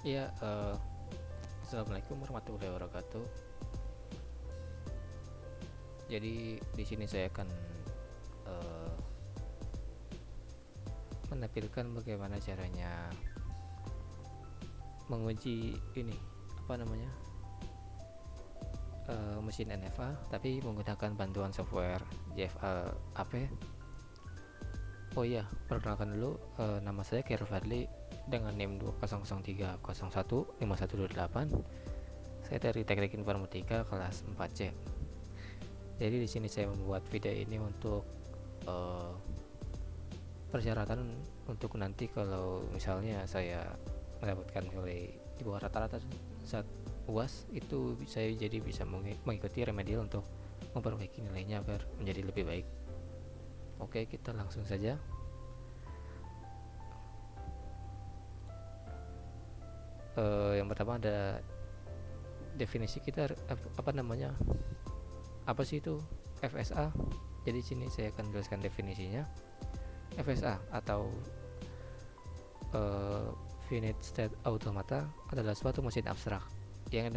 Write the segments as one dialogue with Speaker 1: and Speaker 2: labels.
Speaker 1: Ya, assalamualaikum warahmatullahi wabarakatuh. Jadi di sini saya akan eh, menampilkan bagaimana caranya menguji ini apa namanya mesin NFA, tapi menggunakan bantuan software JFL AP. Oh iya, perkenalkan dulu, nama saya Khairul Fadli dengan NIM 2003015128. Saya dari Teknik Informatika kelas 4C. Jadi di sini saya membuat video ini untuk eh, persyaratan untuk nanti kalau misalnya saya mendapatkan nilai di bawah rata-rata saat UAS, itu saya jadi bisa mengikuti remedial untuk memperbaiki nilainya agar menjadi lebih baik. Oke, kita langsung saja. Yang pertama ada definisi kita, apa namanya, apa sih itu FSA. Jadi sini saya akan jelaskan definisinya. FSA atau Finite State Automata adalah suatu mesin abstrak yang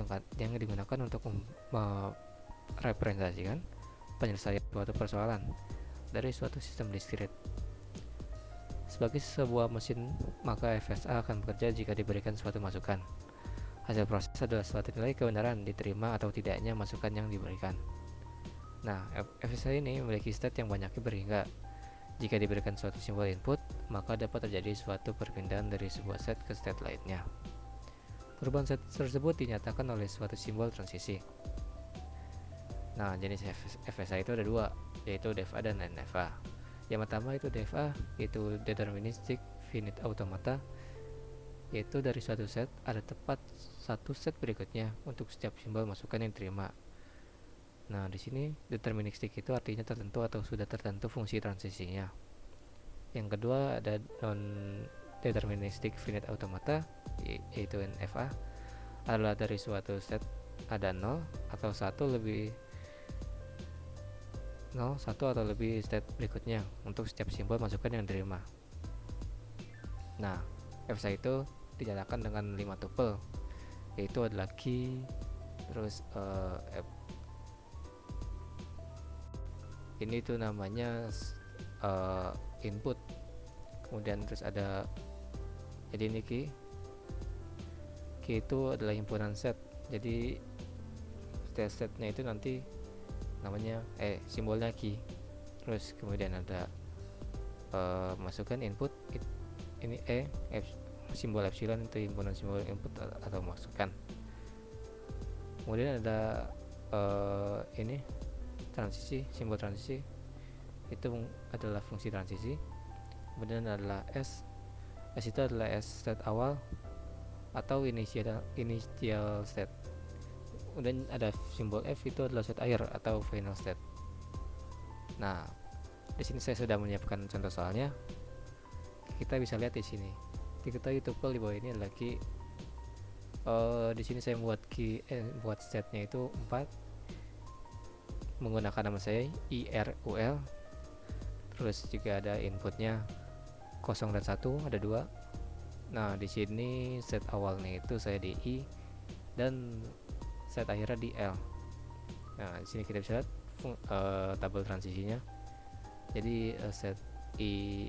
Speaker 1: digunakan untuk merepresentasikan penyelesaian suatu persoalan dari suatu sistem diskrit. Sebagai sebuah mesin, maka FSA akan bekerja jika diberikan suatu masukan. Hasil proses adalah suatu nilai kebenaran diterima atau tidaknya masukan yang diberikan. Nah, FSA ini memiliki state yang banyaknya berhingga. Jika diberikan suatu simbol input, maka dapat terjadi suatu perpindahan dari sebuah set ke state lainnya. Perubahan set tersebut dinyatakan oleh suatu simbol transisi. Nah, jenis FSA itu ada dua, yaitu DFA dan NFA. Yang pertama itu DFA, yaitu Deterministic Finite Automata, yaitu dari suatu set ada tepat satu set berikutnya untuk setiap simbol masukan yang diterima. Nah, di sini deterministic itu artinya tertentu atau sudah tertentu fungsi transisinya. Yang kedua ada non deterministic finite automata, yaitu NFA, adalah dari suatu set ada 0 atau 1 lebih 0, 1 atau lebih state berikutnya untuk setiap simbol masukan yang diterima. Nah, FSA itu dinyatakan dengan 5 tuple, yaitu adalah key, terus ini tuh namanya input, kemudian terus ada, jadi ini key itu adalah himpunan set, jadi setnya itu nanti namanya simbolnya key, terus kemudian ada masukan input, ini simbol epsilon itu himpunan simbol input atau masukan. Kemudian ada ini transisi, simbol transisi itu adalah fungsi transisi. Kemudian adalah S itu adalah S state awal atau initial state. Kemudian ada simbol F itu adalah state akhir atau final state. Nah, di sini saya sudah menyiapkan contoh soalnya. Kita bisa lihat di sini. Diketahui tuple di bawah ini adalah key. Di sini saya buat state-nya itu 4 menggunakan nama saya IRUL. Terus juga ada inputnya 0 dan 1, ada 2. Nah, di sini set awalnya itu saya di I dan set akhirnya di L. Nah, di sini kita bisa lihat tabel transisinya. Jadi set I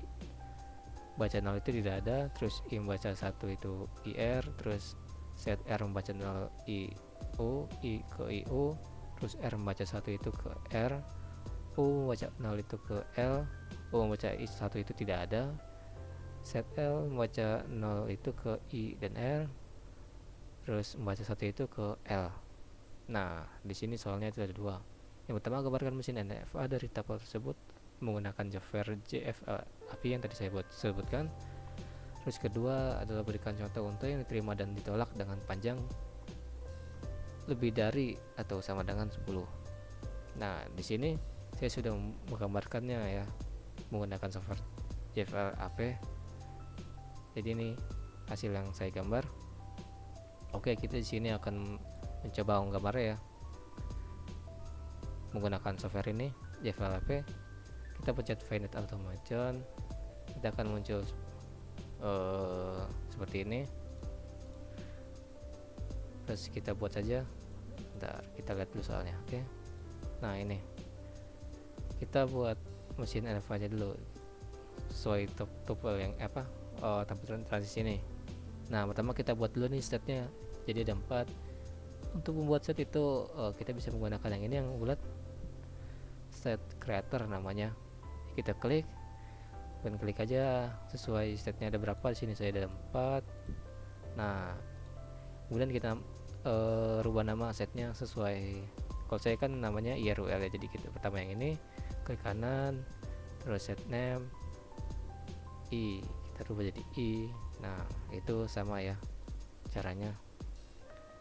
Speaker 1: baca 0 itu tidak ada, terus I membaca 1 itu IR, terus set R membaca 0 IU, I ke IU, terus R membaca 1 itu ke R, U membaca 0 itu ke L, U membaca I1 itu tidak ada, set L membaca 0 itu ke I dan R, terus membaca 1 itu ke L. Nah, di sini soalnya itu ada 2. Yang pertama, gambarkan mesin NFA dari tabel tersebut menggunakan software JFL API yang tadi saya sebutkan. Terus kedua adalah berikan contoh untuk yang diterima dan ditolak dengan panjang lebih dari atau sama dengan 10. Nah, di sini saya sudah menggambarkannya ya menggunakan software JFL AP. Jadi ini hasil yang saya gambar. Oke, kita di sini akan mencoba menggambarnya ya menggunakan software ini JFL AP. Kita pencet finite automation, kita akan muncul seperti ini. terus kita buat saja. Bentar, kita lihat dulu soalnya. Oke, nah ini kita buat mesin env aja dulu sesuai tuple yang tampilan transisi ini. Nah, pertama kita buat dulu nih setnya, jadi ada 4. Untuk membuat set itu kita bisa menggunakan yang ini yang bulat, set creator namanya. Kita klik dan klik aja sesuai setnya ada berapa. Di sini saya ada 4. Nah, kemudian kita rubah nama setnya sesuai, kalau saya kan namanya IRUL ya, jadi kita pertama yang ini klik kanan, terus set name I, kita rubah jadi I. Nah, itu sama ya caranya,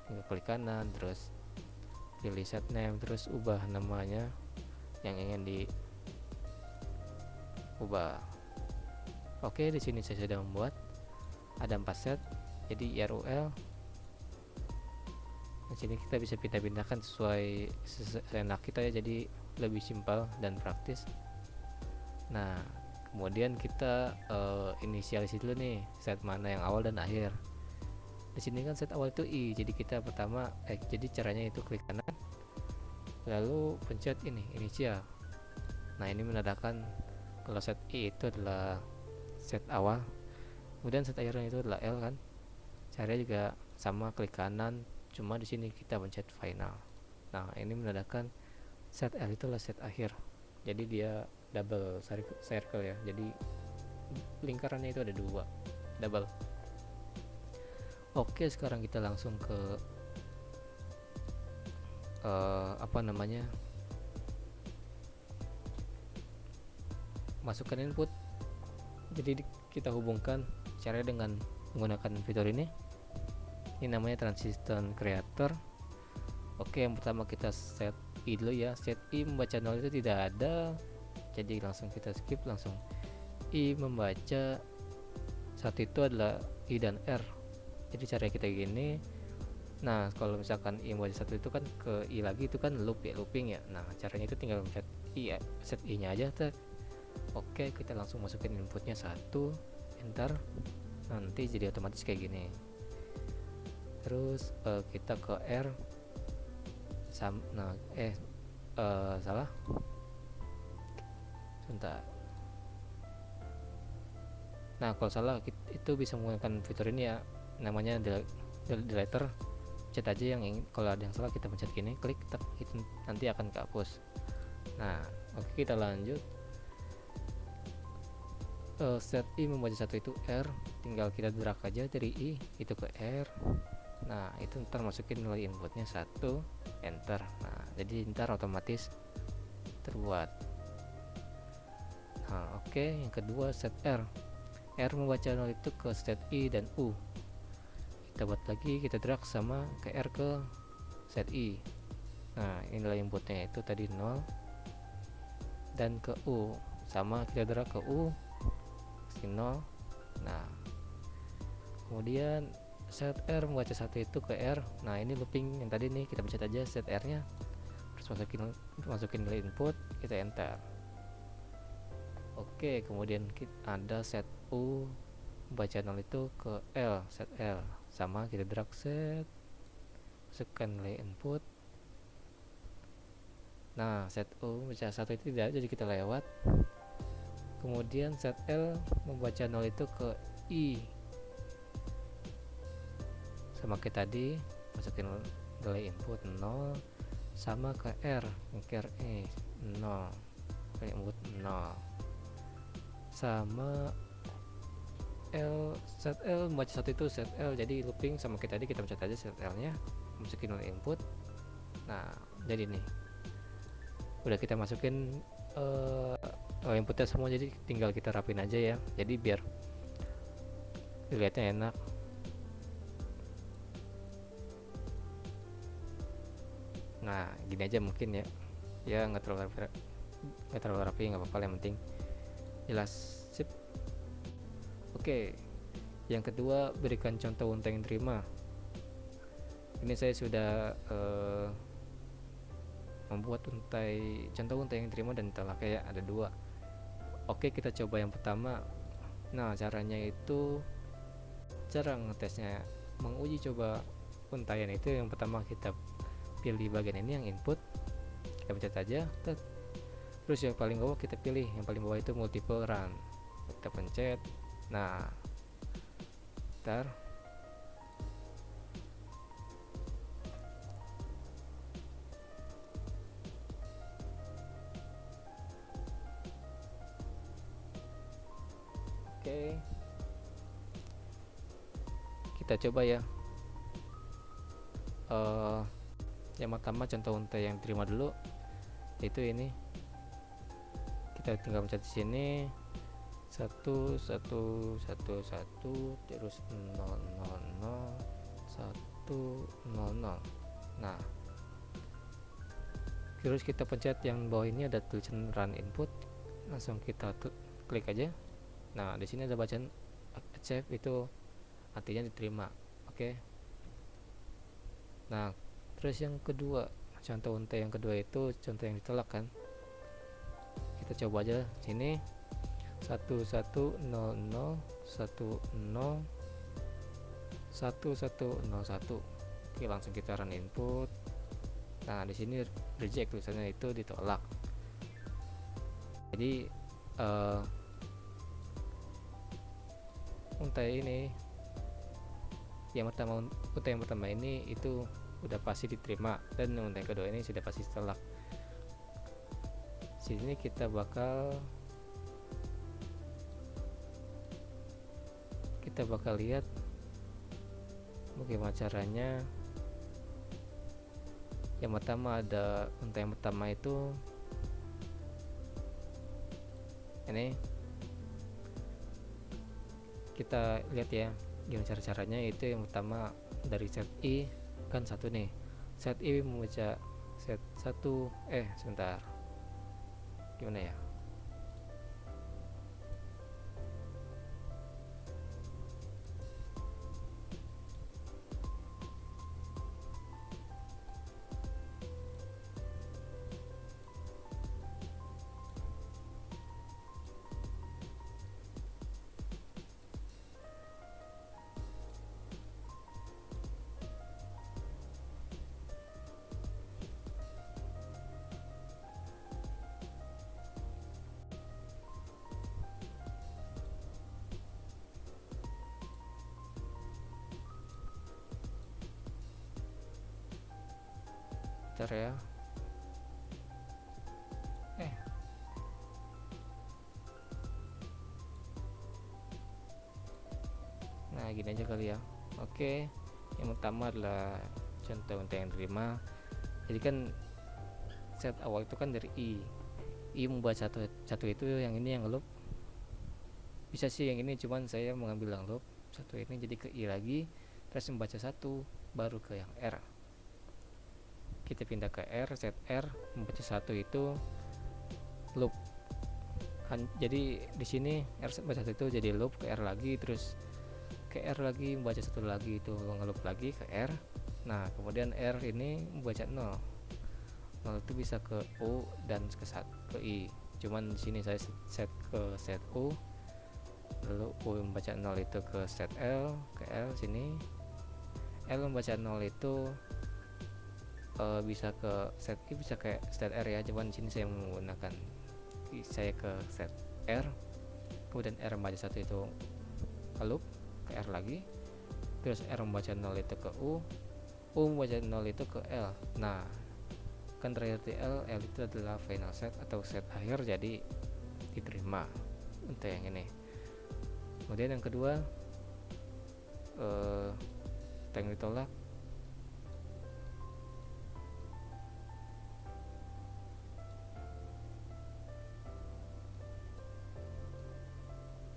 Speaker 1: tinggal klik kanan, terus pilih set name, terus ubah namanya yang ingin diubah. Oke, di sini saya sudah membuat ada 4 set, jadi IRUL. Di sini kita bisa pindah-pindahkan sesuai seenak kita ya, jadi lebih simpel dan praktis. Nah, kemudian kita inisialis dulu nih set mana yang awal dan akhir. Di sini kan set awal itu I, jadi kita pertama jadi caranya itu klik kanan, lalu pencet ini inisial. Nah, ini menandakan kalau set I itu adalah set awal, kemudian set akhirnya itu adalah L kan. Caranya juga sama, klik kanan, cuma di sini kita pencet final. Nah, ini menandakan set L itu adalah set akhir, jadi dia double circle ya, jadi lingkarannya itu ada 2 double. Oke, sekarang kita langsung ke masukkan input. Jadi kita hubungkan caranya dengan menggunakan fitur ini namanya transition creator. Oke, yang pertama kita set I dulu ya. Set I membaca 0 itu tidak ada, jadi langsung kita skip, langsung I membaca 1 itu adalah I dan R. Jadi caranya kita gini. Nah, kalau misalkan I membaca 1 itu kan ke I lagi, itu kan loop ya, looping ya. Nah, caranya itu tinggal set I ya, set I nya aja. Oke, kita langsung masukin inputnya 1, enter. Nanti jadi otomatis kayak gini. Terus kita ke R salah, sebentar. Nah, kalau salah itu bisa menggunakan fitur ini ya, namanya deleter. Pencet aja yang ingin, kalau ada yang salah kita pencet gini, klik itu nanti akan kehapus. Nah, oke, kita lanjut. Set I membaca 1 itu R, tinggal kita drag aja dari I itu ke R. Nah, itu ntar masukin nilai inputnya 1, enter. Nah, jadi ntar otomatis terbuat. Nah, oke, yang kedua set R membaca 0 itu ke set I dan U. Kita buat lagi, kita drag sama ke R ke set I. Nah, ini nilai inputnya itu tadi 0, dan ke U sama, kita drag ke U 0. Nah, kemudian set R membaca 1 itu ke R. Nah, ini looping yang tadi nih, kita pencet aja set R nya, terus masukin nilai input, kita enter. Oke, kemudian kita ada set U membaca 0 itu ke L, set L sama, kita drag set, masukkan nilai input. Nah, set U membaca 1 itu tidak, jadi kita lewat. Kemudian set L membaca 0 itu ke I, sama kayak tadi, masukin nilai input 0, sama ke R, ngekir 0, nilai input 0, sama L, set L membaca 1 itu set L, jadi looping sama kayak tadi, kita pencet aja set L nya, masukin nilai input. Nah, jadi nih udah kita masukin inputnya semua, jadi tinggal kita rapin aja ya, jadi biar dilihatnya enak. Nah, gini aja mungkin ya nggak terlalu rapi, nggak apa-apa, yang penting jelas. Sip. Oke, yang kedua, berikan contoh unta yang terima. Ini saya sudah membuat contoh unta yang terima dan telah kayak ada 2. Oke, kita coba yang pertama. Nah, caranya itu, cara ngetesnya, menguji coba untaian itu yang pertama kita pilih bagian ini yang input, kita pencet aja, terus yang paling bawah kita pilih, yang paling bawah itu multiple run, kita pencet. Nah, ntar oke, kita coba ya. Yang pertama contoh untai yang diterima dulu, yaitu ini. Kita tinggal pencet di sini 1 1 1 1 terus 0 0 0 1 0 0. Nah, terus kita pencet yang bawah ini ada tulisan run input, langsung kita klik aja. Nah, di sini ada bacaan accept, itu artinya diterima. Oke. Nah, terus yang kedua, contoh untai yang kedua itu contoh yang ditolak kan. Kita coba aja sini 1 1 0 0 1 0 1 1 0 1. Oke, langsung kita run input. Nah, di sini reject, tulisannya itu ditolak. Jadi untai ini untai yang pertama ini itu udah pasti diterima, dan untai yang kedua ini sudah pasti ditolak. Sini kita bakal lihat bagaimana caranya. Yang pertama ada untai yang pertama itu ini, kita lihat ya gimana caranya. Itu yang pertama dari set I kan satu nih, set I membaca set 1 sebentar, gimana ya, bentar ya. Nah, gini aja kali ya. Oke, yang pertama adalah contoh untai yang diterima. Jadi kan set awal itu kan dari I membuat satu itu, yang ini yang loop. Bisa sih yang ini, cuman saya mengambil yang loop satu ini jadi ke I lagi, terus membaca satu baru ke yang R. Kita pindah ke R, set R membaca satu itu loop. Jadi di sini R membaca satu itu jadi loop ke R lagi, terus ke R lagi membaca satu lagi, itu ngeloop lagi ke R. Nah, kemudian R ini membaca 0 itu bisa ke U dan ke I. Cuman di sini saya set ke set U, lalu U membaca 0 itu ke set L, ke L sini. L membaca 0 itu bisa ke set I, bisa ke set R ya. Cuman di sini saya menggunakan ke set R, kemudian R membaca satu itu loop ke R lagi, terus R membaca 0 itu ke U membaca 0 itu ke L. Nah, kan terakhir di L itu adalah final set atau set akhir, jadi diterima untuk yang ini. Kemudian yang kedua yang ditolak.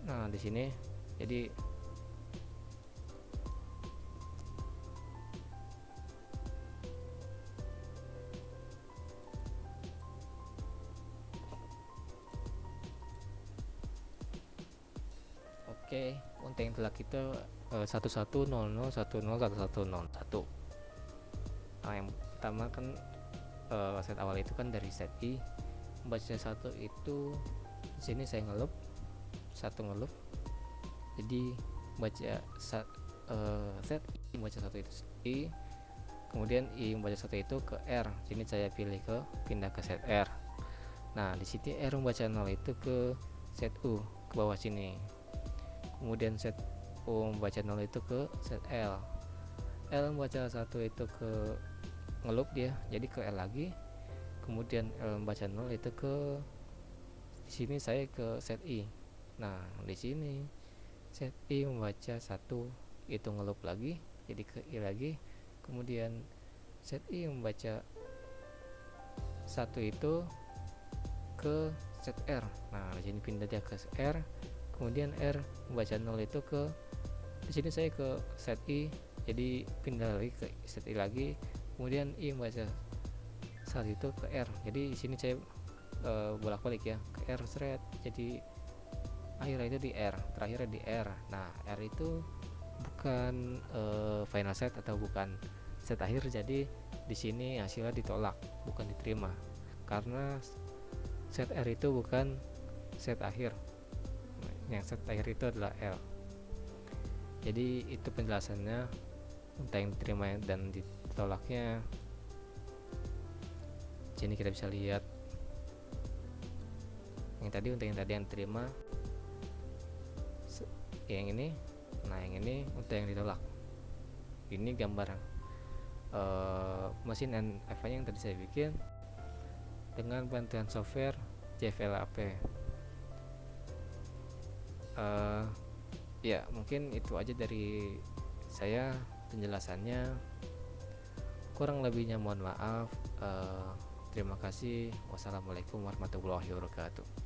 Speaker 1: Nah, di sini jadi untai yang telah kita 1100 10 1101 1. Nah, yang pertama kan set awal itu kan dari set I membaca satu itu. Di sini saya ngeloop satu, jadi baca set I membaca satu itu I, kemudian I membaca satu itu ke R. Sini saya pilih ke pindah ke set R. Nah di sini R membaca 0 itu ke set U ke bawah sini, kemudian set U membaca 0 itu ke set L membaca satu itu ke ngeloop dia jadi ke L lagi, kemudian L membaca 0 itu ke di sini saya ke set I. Nah di sini set I membaca satu itu ngeloop lagi jadi ke I lagi, kemudian set I membaca satu itu ke set R. Nah di sini pindah dia ke R, kemudian R membaca 0 itu ke di sini saya ke set I jadi pindah lagi ke set I lagi, kemudian I membaca saat itu ke R. Jadi di sini saya bolak-balik ya ke R seret, jadi akhirnya itu di R, terakhirnya di R. Nah R itu bukan final set atau bukan set akhir, jadi di sini hasilnya ditolak, bukan diterima karena set R itu bukan set akhir, yang set akhir itu adalah L. Jadi itu penjelasannya untuk yang diterima dan ditolaknya. Sini kita bisa lihat yang tadi untuk yang tadi yang diterima, yang ini. Nah yang ini untuk yang ditolak. Ini gambar mesin NFA yang tadi saya bikin dengan bantuan software JVLAP. Ya mungkin itu aja dari saya penjelasannya, kurang lebihnya mohon maaf. Terima kasih. Wassalamualaikum warahmatullahi wabarakatuh.